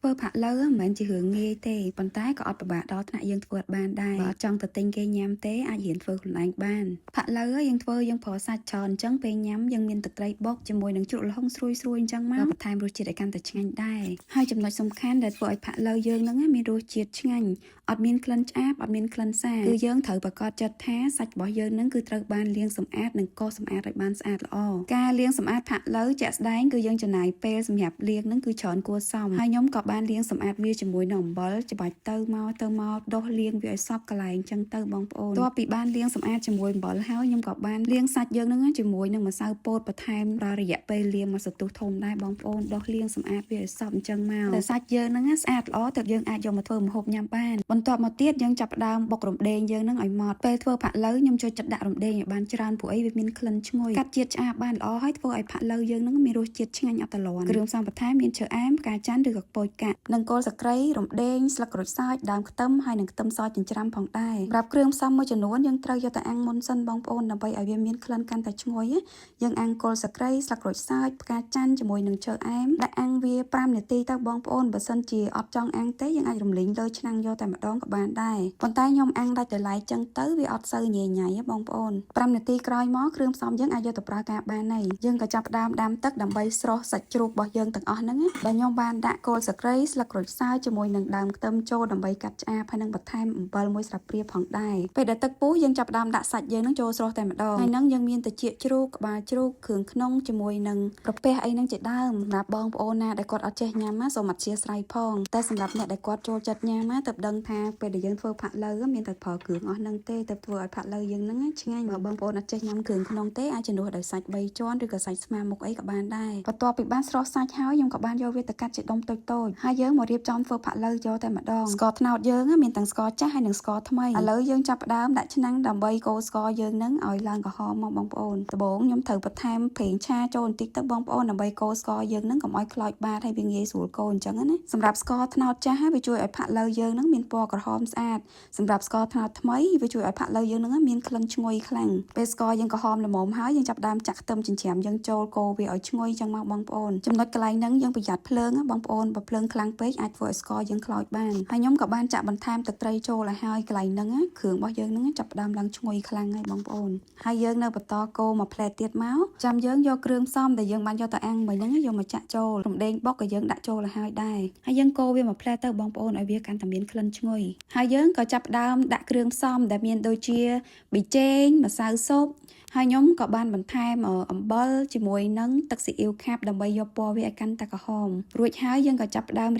ធ្វើផាក់លើមិនមែនជារឿងងាយទេប៉ុន្តែក៏អត់ពិបាកដល់ថ្នាក់យើងធ្វើអត់បានដែរបើអត់ចង់ទៅទិញគេញ៉ាំទេអាចរៀនធ្វើខ្លួនឯងបានផាក់លើយើងធ្វើយើងប្រើសាច់ច្រើនអញ្ចឹងពេលញ៉ាំយើងមានទឹកត្រីបុកជាមួយនឹងជ្រក់ល្ហុងស្រួយអញ្ចឹងមកបន្ថែមរសជាតិឲ្យកាន់តែឆ្ងាញ់ដែរហើយចំណុចសំខាន់ដែលធ្វើឲ្យផាក់លើយើងហ្នឹងមានរសជាតិឆ្ងាញ់អត់មានក្លិនឆ្អាបអត់មានក្លិនសាគឺយើងត្រូវប្រកាសចិត្តថាសាច់របស់យើងហ្នឹងគឺត្រូវបានលាងសម្អាតនិងកោសសម្អាតឲ្យបានស្អាតល្អការលាងសម្អាតផាក់លើជាក់ស្ដែងគឺយើងចំណាយពេលសម្រាប់លាងហ្នឹងគឺច្រើនគួរសមហើយខ្ញុំក៏បានលាងសម្អាតវាជាមួយនឹងអំបិលច្បាច់ទៅមកដុសលាងវាឲ្យសព្វកន្លែងចឹងទៅបងប្អូនតបពីបានលាងសម្អាតជាមួយអំបិលហើយខ្ញុំក៏បានលាងសាច់យើងហ្នឹងជាមួយនឹងម្សៅពោតបន្ថែមរយៈពេលលាងមួយសន្ទុះធំដែរបងប្អូនដុសលាងសម្អាតវាឲ្យសព្វអញ្ចឹងមកតែសាច់យើងហ្នឹងស្អាតល្អទើបយើងអាចយកមកធ្វើម្ហូបញ៉ាំបានបន្ទាប់មកទៀតយើងចាប់ផ្ដើមបុករំដេងយើងហ្នឹងឲ្យម៉ត់ពេលធ្វើផាក់ឡូវខ្ញុំចូលចិត្តដាក់រំដេងឲ្យបានច្រើនព្រោះអីវាមានក្លិនឈ្ងុយកាត់ជាតិឆ្អាបបានល្អហើយធ្វើឲ្យផាក់ឡូវយើងហ្នឹងមានរសជាតិឆ្ងាញ់អត់តលន់គ្រឿងផ្សំបន្ថែមមានឈើអែមផ្កាច័ន្ទឬក៏ពោចកាត់និងគល់សក្រីរំដេងស្លឹកក្រូចសើចដើមខ្ទឹមហើយនិងខ្ទឹមសចិញ្ច្រាំផងដែរសម្រាប់គ្រឿងផ្សំមួយចំនួនយើងត្រូវយកទៅអាំងមុនសិនបងប្អូនដើម្បីឲ្យវាមានក្លិនកាន់តែឈ្ងុយយើងអាំងគល់សក្រីស្លឹកក្រូចសើចផ្កាច័ន្ទជាមួយនឹងឈើអែមដាក់អាំងវា5នាទីទៅបងប្អូនបើសិនជាអត់ចង់អាំងទេយើងអាចរំលីងលើឆ្នាំងយកតែម្ដងក៏បានដែរប៉ុន្តែខ្ញុំអាំងដាច់ដោយឡែកចឹងទៅវាអត់សូវញ៉ៃញ៉ៃបងប្អូន5នាទីក្រោយមកគ្រឿងផ្សំយើងអាចយកទៅប្រើការបានហើយយើងក៏ចាប់ផ្ដើមដាំទឹកដើម្បីស្រុះសាច់ជ្រូករបស់យើងទាំងអស់ហ្នឹងដែលខ្ញុំបានដាក់គល់សក្រីស្លឹកក្រូចសើចជាមួយនឹងដើមខ្ទឹមចូលដើម្បីកាត់ឆ្អាបហើយនឹងបន្ថែមអំបិលមួយស្លាបព្រាផងដែរពេលដែលទឹកពុះយើងចាប់ផ្ដើមដាក់សាច់យើងហ្នឹងចូលស្រុះតែម្ដងហើយហ្នឹងយើងមានត្រចៀកជ្រូកក្បាលជ្រូកគ្រឿងក្នុងជាមួយនឹងប្រពះអីហ្នឹងជាដើមសម្រាប់បងប្អូនណាដែលគាត់អត់ចេះញ៉ាំសូមអធិស្ឋានផងតែសម្រាប់អ្នកដែលគាត់ចូលចិត្តញ៉ាំទើបដឹងថាពេលដែលយើងធ្វើផាក់ឡូវមានតែប្រើគ្រឿងអស់ហ្នឹងទេទើបធ្វើឲ្យផាក់ឡូវយើងហ្នឹងឆ្ងាញ់បើបងប្អូនអត់ចេះញ៉ាំគ្រឿងក្នុងទេអាចជំនួសដោយសាច់3ជាន់ឬក៏សាច់ស្មើមុខអីក៏បានដែរបន្ទាប់ពីបានស្រុះសាច់ហើយខ្ញុំក៏បានយកវាទៅកាត់ជាដុំតូចហើយយើងមករៀបចំធ្វើផាក់ឡូវយកតែម្ដងស្ករត្នោតយើងមានទាំងស្ករចាស់ហើយនិងស្ករថ្មីឥឡូវយើងចាប់ផ្ដើមដាក់ឆ្នាំងដើម្បីកូរស្ករយើងហ្នឹងឲ្យឡើងក្រហមមកបងប្អូនដំបូងខ្ញុំត្រូវបន្ថែមប្រេងឆាចូលបន្តិចទៅបងប្អូនដើម្បីកូរស្ករយើងហ្នឹងកុំឲ្យខ្លោចបាតហើយវាងាយស្រួលកូរអញ្ចឹងណាសម្រាប់ស្ករត្នោតចាស់ហើយវាជួយឲ្យផាក់ឡូវយើងហ្នឹងមានពណ៌ក្រហមស្អាតសម្រាប់ស្ករត្នោតថ្មីវាជួយឲ្យផាក់ឡូវយើងហ្នឹងមានក្លិនឈ្ងុយខ្លាំងពេលស្ករយើងក្រហមល្មមហើយយើងចាប់ផ្ដើមចាក់ខ្ទឹមចិញ្ច្រាំយើងចូលកូរវាឲ្យឈ្ងុយអញ្ចឹងមកបងប្អូនចំណុចកន្លែងហ្នឹងយើងប្រយ័ត្នភ្លើងបងប្អូនបើភ្លើងខ្លាំងពេកអាចធ្វើឲ្យស្ករយើងខ្លោចបានហើយខ្ញុំក៏បានចាក់បន្ថែមទឹកត្រីចូលឲ្យហើយកន្លែងហ្នឹងគ្រឿងរបស់យើងហ្នឹងចាប់ផ្ដើមឡើងឈ្ងុយខ្លាំងហើយបងប្អូនហើយយើងនៅបន្តកូរមួយផ្លែទៀតមកចាំយើងយកគ្រឿងផ្សំដែលយើងបានយកទៅអាំងមិញហ្នឹងយកមកចាក់ចូលរំដេងបុកក៏យើងដាក់ចូលឲ្យហើយដែរហើយយើងកូរវាមួយផ្លែទៅបងប្អូនឲ្យវាកាន់តែមានក្លិនឈ្ងុយហើយយើងក៏ចាប់ផ្ដើមដាក់គ្រឿងផ្សំដែលមានដូចជាប៊ីចេងម្សៅស៊ុបហើយខ្ញុំក៏បានបន្ថែមអំបិលជាមួយនឹងទឹកស៊ីអ៊ីវខាប់ដើម្បីយកពណ៌វាឲ្យកាន់តែក្រហមរួចហើយយើងក៏ចាប់ផ្ដើម